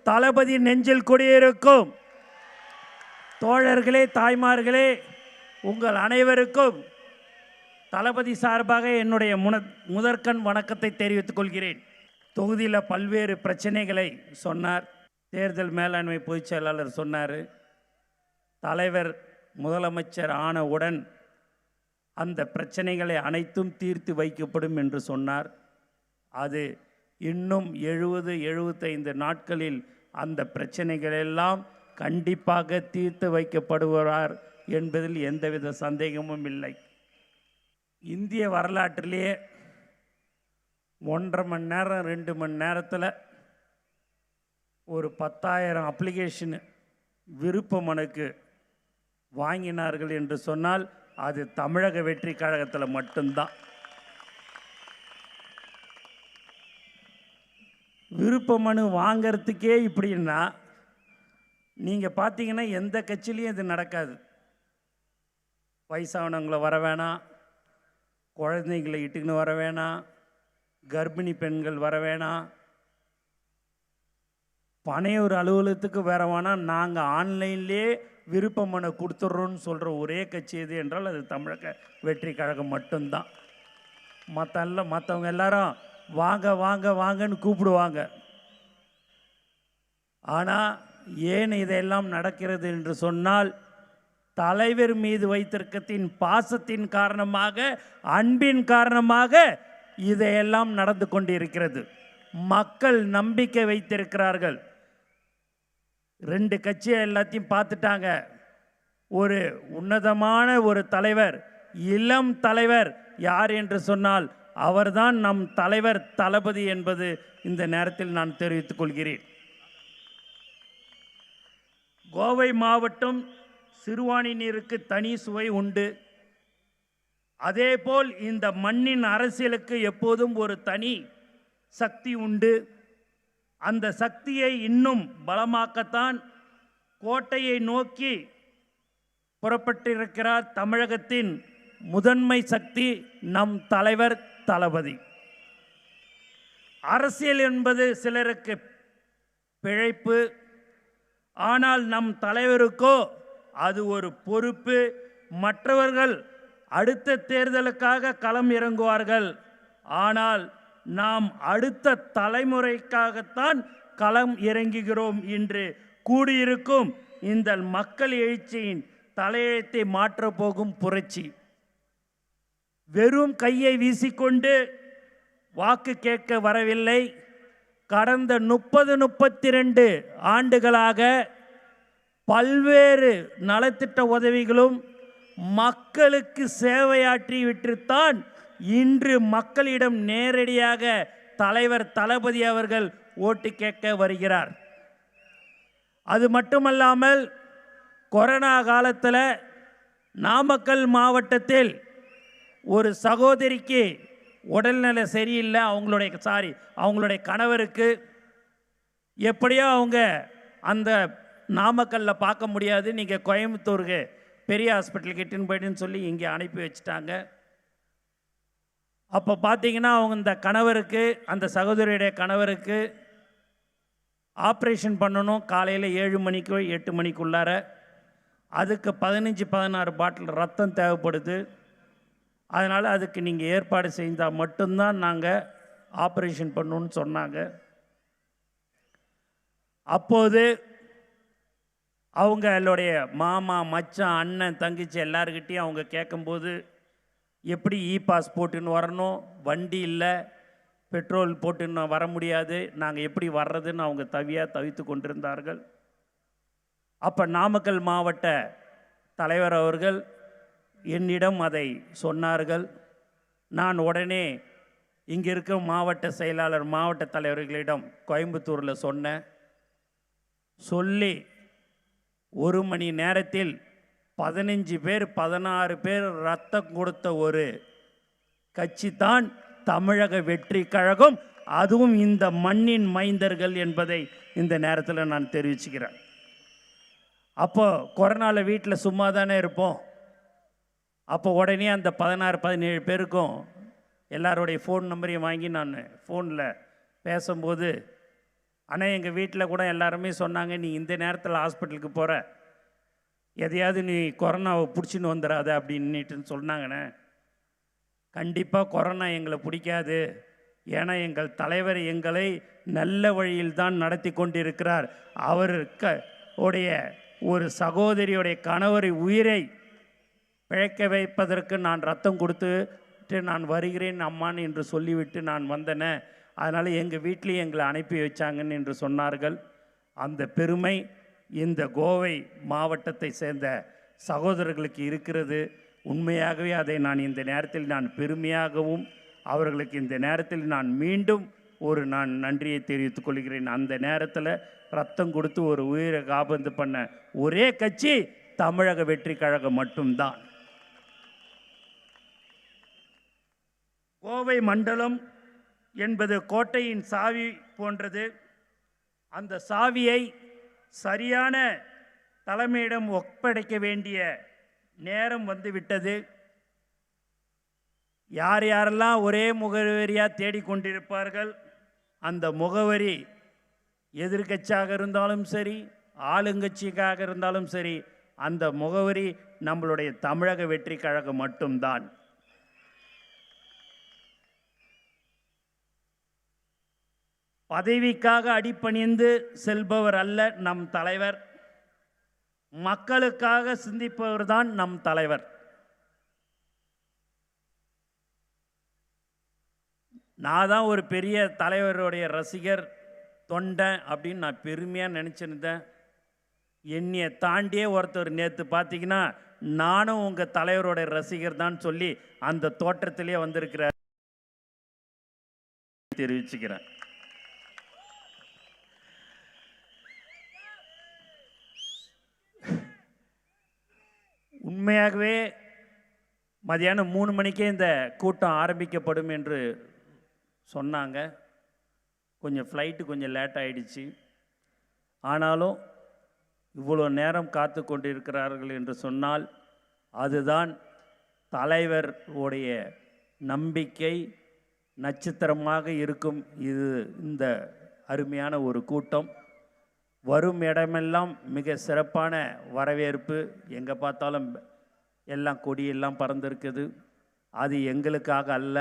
தளபதி நெஞ்சில் குடியிருக்கும். தோழர்களே, தாய்மார்களே, உங்கள் அனைவருக்கும் தளபதி சார்பாக என்னுடைய முதற்கண் வணக்கத்தை தெரிவித்துக் கொள்கிறேன். தொகுதியில் பல்வேறு பிரச்சனைகளை சொன்னார். தேர்தல் மேலாண்மை பொதுச் செயலாளர் சொன்னார். தலைவர் முதலமைச்சர் ஆனவுடன் அந்த பிரச்சனைகளை அனைத்தும் தீர்த்து வைக்கப்படும் என்று சொன்னார். அது இன்னும் 70-75 நாட்களில் அந்த பிரச்சனைகளெல்லாம் கண்டிப்பாக தீர்த்து வைக்கப்படுவார் என்பதில் எந்தவித சந்தேகமும் இல்லை. இந்திய வரலாற்றிலேயே 1.5 மணி நேரம் 2 மணி நேரத்தில் ஒரு 10,000 அப்ளிகேஷன் விருப்ப மனுக்கு வாங்கினார்கள் என்று சொன்னால் அது தமிழக வெற்றி கழகத்தில் மட்டும்தான். விருப்ப மனு வாங்கிறதுக்கே இப்படின்னா நீங்கள் பார்த்தீங்கன்னா எந்த கட்சியிலையும் இது நடக்காது. வயசானவங்களை வர வேணாம், குழந்தைங்களை இட்டுக்குன்னு வர வேணாம், கர்ப்பிணி பெண்கள் வர வேணாம், பனையூர் அலுவலகத்துக்கு வேற வேணாம், நாங்கள் ஆன்லைன்லேயே விருப்ப மனு கொடுத்துட்றோன்னு சொல்கிற ஒரே கட்சி எது என்றால் அது தமிழக வெற்றி கழகம் மட்டும்தான். மற்றவங்க எல்லாரும் வாங்க வாங்க வாங்கன்னு கூப்பிடுவாங்க. ஆனால் ஏன் இதெல்லாம் நடக்கிறது என்று சொன்னால் தலைவர் மீது வைத்திருக்கத்தின் பாசத்தின் காரணமாக, அன்பின் காரணமாக இதையெல்லாம் நடந்து கொண்டிருக்கிறது. மக்கள் நம்பிக்கை வைத்திருக்கிறார்கள். 2 கட்சியை எல்லாத்தையும் பார்த்துட்டாங்க. ஒரு உன்னதமான ஒரு தலைவர், இளம் தலைவர் யார் என்று சொன்னால் அவர்தான் நம் தலைவர் தளபதி என்பது இந்த நேரத்தில் நான் தெரிவித்துக் கொள்கிறேன். கோவை மாவட்டம் சிறுவாணி நீருக்கு தனி சுவை உண்டு. அதேபோல் இந்த மண்ணின் அரசியலுக்கு எப்போதும் ஒரு தனி சக்தி உண்டு. அந்த சக்தியை இன்னும் பலமாக்கத்தான் கோட்டையை நோக்கி புறப்பட்டிருக்கிறார் தமிழகத்தின் முதன்மை சக்தி நம் தலைவர் தளபதி. அரசியல் என்பது சிலருக்கு பிழைப்பு, ஆனால் நம் தலைவருக்கோ அது ஒரு பொறுப்பு. மற்றவர்கள் அடுத்த தேர்தலுக்காக களம் இறங்குவார்கள், ஆனால் நாம் அடுத்த தலைமுறைக்காகத்தான் களம் இறங்குகிறோம். இன்று கூடியிருக்கும் இந்த மக்கள் எழுச்சியின் தலையெழுத்தை மாற்றப் போகும் புரட்சி. வெறும் கையை வீசிக்கொண்டு வாக்கு கேட்க வரவில்லை. கடந்த 30-32 ஆண்டுகளாக பல்வேறு நலத்திட்ட உதவிகளும் மக்களுக்கு சேவையாற்றி விட்டுத்தான் இன்று மக்களிடம் நேரடியாக தலைவர் தளபதி அவர்கள் ஓட்டு கேட்க வருகிறார். அது மட்டுமல்லாமல் கொரோனா காலத்தில் நாமக்கல் மாவட்டத்தில் ஒரு சகோதரிக்கு உடல்நிலை சரியில்லை, அவங்களுடைய கணவருக்கு. எப்படியோ அவங்க அந்த நாமக்கல்லில் பார்க்க முடியாது, நீங்கள் கோயம்புத்தூருக்கு பெரிய ஹாஸ்பிட்டலுக்கு இட்டுன்னு போய்ட்டுன்னு சொல்லி இங்கே அனுப்பி வச்சுட்டாங்க. அப்போ பார்த்தீங்கன்னா அவங்க இந்த கணவருக்கு, அந்த சகோதரியுடைய கணவருக்கு ஆப்ரேஷன் பண்ணணும். காலையில் 7 மணிக்கோ 8 மணிக்குள்ளார. அதுக்கு 15-16 பாட்டில் ரத்தம் தேவைப்படுது. அதனால் அதுக்கு நீங்கள் ஏற்பாடு செய்தால் மட்டும்தான் நாங்கள் ஆப்ரேஷன் பண்ணணும்னு சொன்னாங்க. அப்போது அவங்களுடைய மாமா, மச்சான், அண்ணன், தங்கச்சி எல்லாருக்கிட்டையும் அவங்க கேட்கும்போது எப்படி பாஸ் போட்டுன்னு வரணும், வண்டி இல்லை, பெட்ரோல் போட்டுன்னு வர முடியாது, நாங்கள் எப்படி வர்றதுன்னு அவங்க தவித்து கொண்டிருந்தார்கள். அப்போ நாமக்கல் மாவட்ட தலைவர் அவர்கள் என்னிடம் அதை சொன்னார்கள். நான் உடனே இங்கே இருக்க மாவட்ட செயலாளர், மாவட்ட தலைவர்களிடம் கோயம்புத்தூரில் சொன்னேன். சொல்லி 1 மணி நேரத்தில் 15 பேர் 16 பேர் ரத்தம் கொடுத்த ஒரு கட்சி தான் தமிழக வெற்றி கழகம். அதுவும் இந்த மண்ணின் மைந்தர்கள் என்பதை இந்த நேரத்தில் நான் தெரிவிச்சுக்கிறேன். அப்போ கொரோனாவில் வீட்டில் சும்மா தானே இருப்போம். அப்போ உடனே அந்த 16-17 பேருக்கும் எல்லாருடைய ஃபோன் நம்பரையும் வாங்கி நான் ஃபோனில் பேசும்போது ஆனால் எங்கள் வீட்டில் கூட எல்லாருமே சொன்னாங்க, நீ இந்த நேரத்தில் ஹாஸ்பிட்டலுக்கு போகிற, எதையாவது நீ கொரோனாவை பிடிச்சின்னு வந்துடாத அப்படின்னுட்டு சொன்னாங்கண்ணே. கண்டிப்பாக கொரோனா எங்களை பிடிக்காது. ஏன்னா எங்கள் தலைவர் எங்களை நல்ல வழியில் தான் நடத்தி கொண்டிருக்கிறார். உடைய ஒரு சகோதரியுடைய கணவரை உயிரை பிழைக்க வைப்பதற்கு நான் ரத்தம் கொடுத்துட்டு நான் வருகிறேன் அம்மான் என்று சொல்லிவிட்டு நான் வந்தேனே. அதனால் எங்கள் வீட்லேயும் எங்களை அனுப்பி வச்சாங்கன்னு என்று சொன்னார்கள். அந்த பெருமை இந்த கோவை மாவட்டத்தை சேர்ந்த சகோதரர்களுக்கு இருக்கிறது. உண்மையாகவே அதை நான் இந்த நேரத்தில் நான் பெருமையாகவும் அவர்களுக்கு இந்த நேரத்தில் நான் மீண்டும் நான் நன்றியை தெரிவித்துக் கொள்கிறேன். அந்த நேரத்தில் ரத்தம் கொடுத்து ஒரு உயிரை காபந்து பண்ண ஒரே கட்சி தமிழக வெற்றி கழகம் மட்டும்தான். கோவை மண்டலம் என்பது கோட்டையின் சாவி போன்றது. அந்த சாவியை சரியான தலைமையிடம் ஒப்படைக்க வேண்டிய நேரம் வந்துவிட்டது. யார் யாரெல்லாம் ஒரே முகவரியாக தேடிக்கொண்டிருப்பார்கள், அந்த முகவரி எதிர்கட்சியாக இருந்தாலும் சரி, ஆளுங்கட்சிக்காக இருந்தாலும் சரி, அந்த முகவரி நம்மளுடைய தமிழக வெற்றி கழகம் மட்டும்தான். பதவிக்காக அடிபணிந்து செல்பவர் அல்ல நம் தலைவர். மக்களுக்காக சிந்திப்பவர் தான் நம் தலைவர். நான் தான் ஒரு பெரிய தலைவருடைய ரசிகர் தொண்டன் அப்படின்னு நான் பெருமையாக நினச்சிருந்தேன். என்னையை தாண்டியே ஒருத்தர் நேற்று பார்த்தீங்கன்னா நானும் உங்கள் தலைவருடைய ரசிகர் தான் சொல்லி அந்த தோற்றத்திலே வந்திருக்கிறார் தெரிவிச்சுக்கிறேன். உண்மையாகவே மதியானம் 3 மணிக்கே இந்த கூட்டம் ஆரம்பிக்கப்படும் என்று சொன்னாங்க. கொஞ்சம் ஃப்ளைட்டு கொஞ்சம் லேட் ஆகிடுச்சு. ஆனாலும் இவ்வளோ நேரம் காத்து கொண்டிருக்கிறார்கள் என்று சொன்னால் அதுதான் தலைவர் உடைய நம்பிக்கை நட்சத்திரமாக இருக்கும். இந்த அருமையான ஒரு கூட்டம். வரும் இடமெல்லாம் மிக சிறப்பான வரவேற்பு. எங்கே பார்த்தாலும் எல்லாம் கொடியெல்லாம் பறந்துருக்குது. அது எங்களுக்காக அல்ல,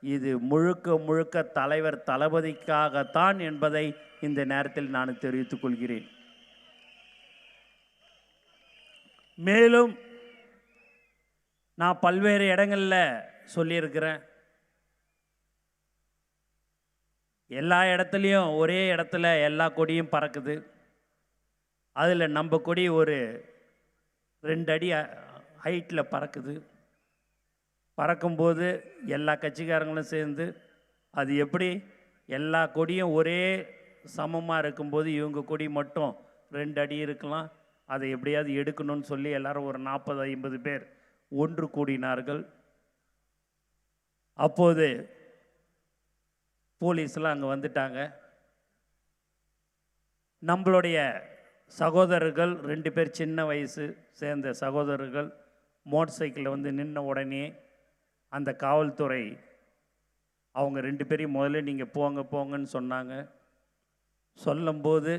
இது முழுக்க முழுக்க தலைவர் தளபதிக்காகத்தான் என்பதை இந்த நேரத்தில் நான் தெரிவித்துக் கொள்கிறேன். மேலும் நான் பல்வேறு இடங்களில் சொல்லியிருக்கிறேன். எல்லா இடத்துலையும் ஒரே இடத்துல எல்லா கொடியும் பறக்குது. அதில் நம்ம கொடி ஒரு 2 அடி ஹைட்டில் பறக்குது. பறக்கும்போது எல்லா கட்சிக்காரங்களும் சேர்ந்து அது எப்படி எல்லா கொடியும் ஒரே சமமாக இருக்கும்போது இவங்க கொடி மட்டும் 2 அடி இருக்கலாம், அதை எப்படியாவது எடுக்கணும்னு சொல்லி எல்லாரும் ஒரு 40-50 பேர் ஒன்று கூடினார்கள். அப்போது போலீஸ்லாம் அங்கே வந்துட்டாங்க. நம்மளுடைய சகோதரர்கள் 2 பேர் சின்ன வயசு சேர்ந்த சகோதரர்கள் மோட்டர் சைக்கிளில் வந்து நின்ன உடனே அந்த காவல்துறை அவங்க 2 பேரையும் முதல்ல நீங்கள் போங்கன்னு சொன்னாங்க. சொல்லும்போது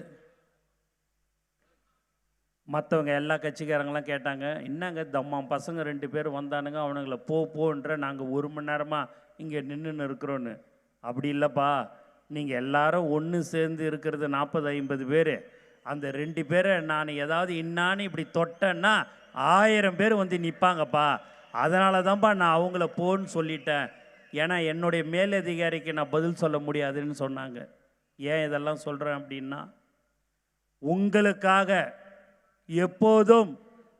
மற்றவங்க எல்லா கட்சிக்காரங்களாம் கேட்டாங்க, என்னங்க தம்மா பசங்க 2 பேர் வந்தானுங்க, அவனுங்களை போன்ற நாங்கள் 1 மணி நேரமாக இங்கே நின்றுன்னு இருக்கிறோன்னு. அப்படி இல்லைப்பா, நீங்கள் எல்லாரும் ஒன்று சேர்ந்து இருக்கிறது 40-50 பேர். அந்த 2 பேரை நான் ஏதாவது இன்னான்னு இப்படி தொட்டேன்னா 1000 பேர் வந்து நிற்பாங்கப்பா. அதனால தான்ப்பா நான் அவங்கள போன்னு சொல்லிட்டேன். ஏன்னா என்னுடைய மேலதிகாரிக்கு நான் பதில் சொல்ல முடியாதுன்னு சொன்னாங்க. ஏன் இதெல்லாம் சொல்கிறேன் அப்படின்னா, உங்களுக்காக எப்போதும்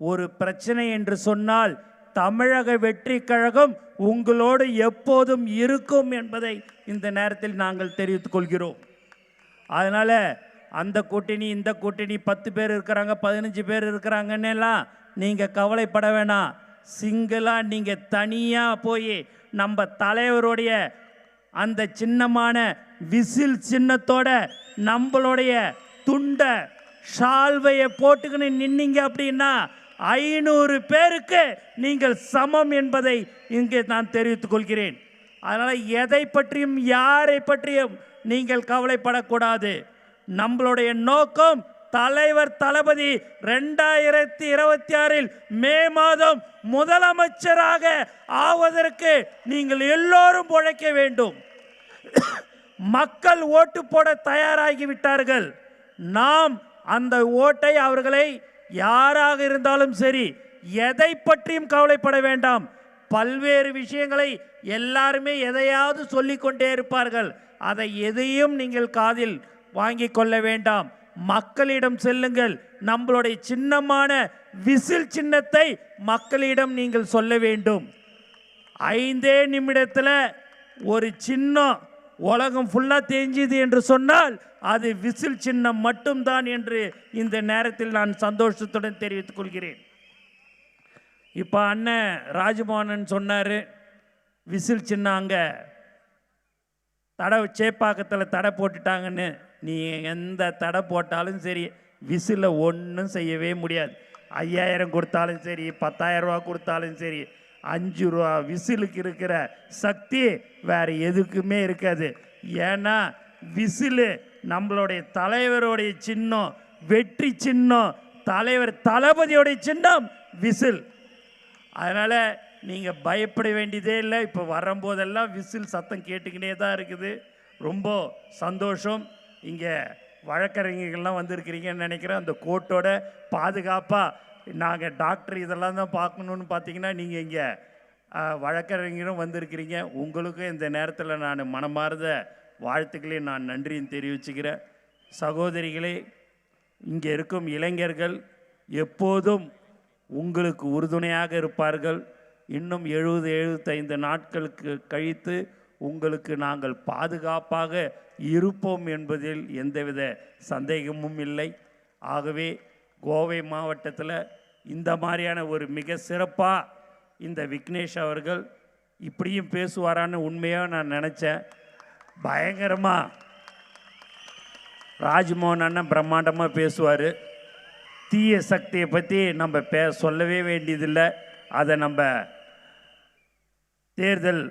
ஒரு பிரச்சனை என்று சொன்னால் தமிழக வெற்றி கழகம் உங்களோடு எப்போதும் இருக்கும் என்பதை இந்த நேரத்தில் நாங்கள் தெரிவித்துக் கொள்கிறோம். அதனால் அந்த கூட்டணி இந்த கூட்டணி 10 பேர் இருக்கிறாங்க 15 பேர் இருக்கிறாங்கன்னெல்லாம் நீங்கள் கவலைப்பட வேணாம். சிங்கிளாக நீங்கள் தனியாக போய் நம்ம தலைவருடைய அந்த சின்னமான விசில் சின்னத்தோட நம்மளுடைய துண்டை ஷால்வையை போட்டுக்கின்னு நின்னீங்க அப்படின்னா 500 பேருக்கு நீங்கள் சமம் என்பதை இங்கே நான் தெரிவித்துக் கொள்கிறேன். அதனால் எதை பற்றியும் யாரை பற்றியும் நீங்கள் கவலைப்படக்கூடாது. நம்மளுடைய நோக்கம் தலைவர் தளபதி 2026 மே மாதம் முதலமைச்சராக ஆவதற்கு நீங்கள் எல்லோரும் உழைக்க வேண்டும். மக்கள் ஓட்டு போட தயாராகிவிட்டார்கள். நாம் அந்த ஓட்டை அவர்களை யாராக இருந்தாலும் சரி எதை பற்றியும் கவலைப்பட வேண்டாம். பல்வேறு விஷயங்களை எல்லாருமே எதையாவது சொல்லிக்கொண்டே இருப்பார்கள். அதை எதையும் நீங்கள் காதில் வாங்கி கொள்ள வேண்டாம். மக்களிடம் செல்லுங்கள். நம்மளுடைய சின்னமான விசில் சின்னத்தை மக்களிடம் நீங்கள் சொல்ல வேண்டும். 5 நிமிடத்தில் ஒரு சின்னம் உலகம் ஃபுல்லாக தெரிஞ்சுது என்று சொன்னால் அது விசில் சின்னம் மட்டும்தான் என்று இந்த நேரத்தில் நான் சந்தோஷத்துடன் தெரிவித்துக் கொள்கிறேன். இப்போ அண்ணன் ராஜமோகன் சொன்னார், விசில் சின்னம் அங்கே தடை சேப்பாக்கத்தில் தடை போட்டுட்டாங்கன்னு. நீ எந்த தடை போட்டாலும் சரி விசிலை ஒன்றும் செய்யவே முடியாது. 5000 கொடுத்தாலும் சரி, 10,000 ரூபா கொடுத்தாலும் சரி, 5 ரூபா விசிலுக்கு இருக்கிற சக்தி வேறு எதுக்குமே இருக்காது. ஏன்னா விசிலு நம்மளுடைய தலைவருடைய சின்னம், வெற்றி சின்னம், தலைவர் தளபதியோடைய சின்னம் விசில். அதனால் நீங்கள் பயப்பட வேண்டியதே இல்லை. இப்போ வரும்போதெல்லாம் விசில் சத்தம் கேட்டுக்கிட்டே தான் இருக்குது. ரொம்ப சந்தோஷம். இங்கே வழக்கறிஞர்கள்லாம் வந்திருக்கிறீங்கன்னு நினைக்கிறேன். அந்த கோட்டோட பாதுகாப்பாக நாங்கள் டாக்டர் இதெல்லாம் தான் பார்க்கணுன்னு பார்த்தீங்கன்னா நீங்கள் இங்கே வழக்கறிஞரும் வந்திருக்கிறீங்க. உங்களுக்கும் இந்த நேரத்தில் நான் மனமார்ந்த வாழ்த்துக்களை நான் நன்றியும் தெரிவிச்சுக்கிறேன். சகோதரிகளே, இங்கே இருக்கும் இளைஞர்கள் எப்போதும் உங்களுக்கு உறுதுணையாக இருப்பார்கள். இன்னும் 70-75 நாட்களுக்கு கழித்து உங்களுக்கு நாங்கள் பாதுகாப்பாக இருப்போம் என்பதில் எந்தவித சந்தேகமும் இல்லை. ஆகவே கோவை மாவட்டத்தில் இந்த மாதிரியான ஒரு மிக சிறப்பாக இந்த விக்னேஷ் அவர்கள் இப்படியும் பேசுவாரான்னு உண்மையாக நான் நினச்சேன். பயங்கரமாக ராஜ்மோகன் அண்ணன் பிரம்மாண்டமாக பேசுவார். தீய சக்தியை பற்றி நம்ம சொல்லவே வேண்டியதில்லை. அதை நம்ம தேர்தல்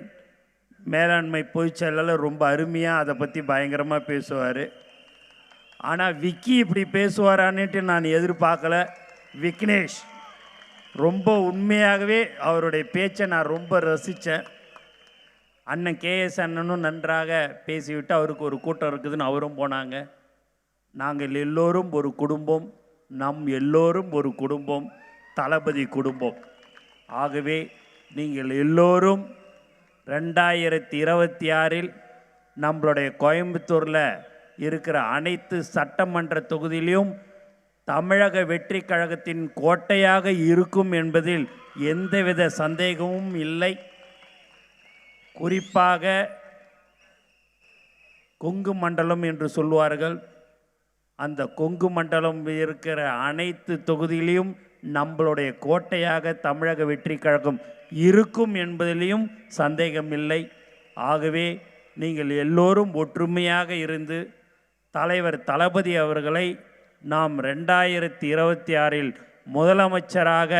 மேலாண்மை பொதுச் செயலாளர் ரொம்ப அருமையாக அதை பற்றி பயங்கரமாக பேசுவார். ஆனால் விக்கி இப்படி பேசுவாரான்னுட்டு நான் எதிர்பார்க்கல. விக்னேஷ் ரொம்ப உண்மையாகவே அவருடைய பேச்சை நான் ரொம்ப ரசித்தேன். அண்ணன் கேஎஸ் அண்ணனும் நன்றாக பேசிவிட்டு அவருக்கு ஒரு கூட்டம் இருக்குதுன்னு அவரும் போனாங்க. நாங்கள் எல்லோரும் ஒரு குடும்பம், நம் எல்லோரும் ஒரு குடும்பம், தளபதி குடும்பம். ஆகவே நீங்கள் எல்லோரும் 2026 நம்மளுடைய கோயம்புத்தூரில் இருக்கிற அனைத்து சட்டமன்ற தொகுதியிலும் தமிழக வெற்றி கழகத்தின் கோட்டையாக இருக்கும் என்பதில் எந்தவித சந்தேகமும் இல்லை. குறிப்பாக கொங்கு மண்டலம் என்று சொல்வார்கள். அந்த கொங்கு மண்டலம் இருக்கிற அனைத்து தொகுதியிலையும் நம்மளுடைய கோட்டையாக தமிழக வெற்றி கழகம் இருக்கும் என்பதிலையும் சந்தேகமில்லை. ஆகவே நீங்கள் எல்லோரும் ஒற்றுமையாக இருந்து தலைவர் தளபதி அவர்களை நாம் 2026 முதலமைச்சராக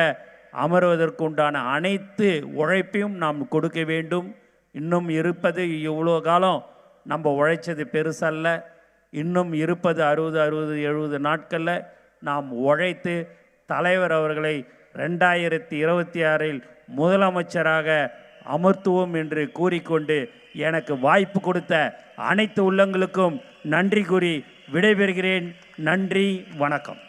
அமர்வதற்குண்டான அனைத்து உழைப்பையும் நாம் கொடுக்க வேண்டும். இன்னும் இருப்பது இவ்வளோ காலம் நம்ம உழைச்சது பெருசல்ல. இன்னும் இருப்பது 60-70 நாட்களில் நாம் உழைத்து தலைவர் அவர்களை 2026 முதலமைச்சராக அமர்த்துவோம் என்று கூறிக்கொண்டு எனக்கு வாய்ப்பு கொடுத்த அனைத்து உள்ளங்களுக்கும் நன்றி கூறி விடைபெறுகிறேன். நன்றி, வணக்கம்.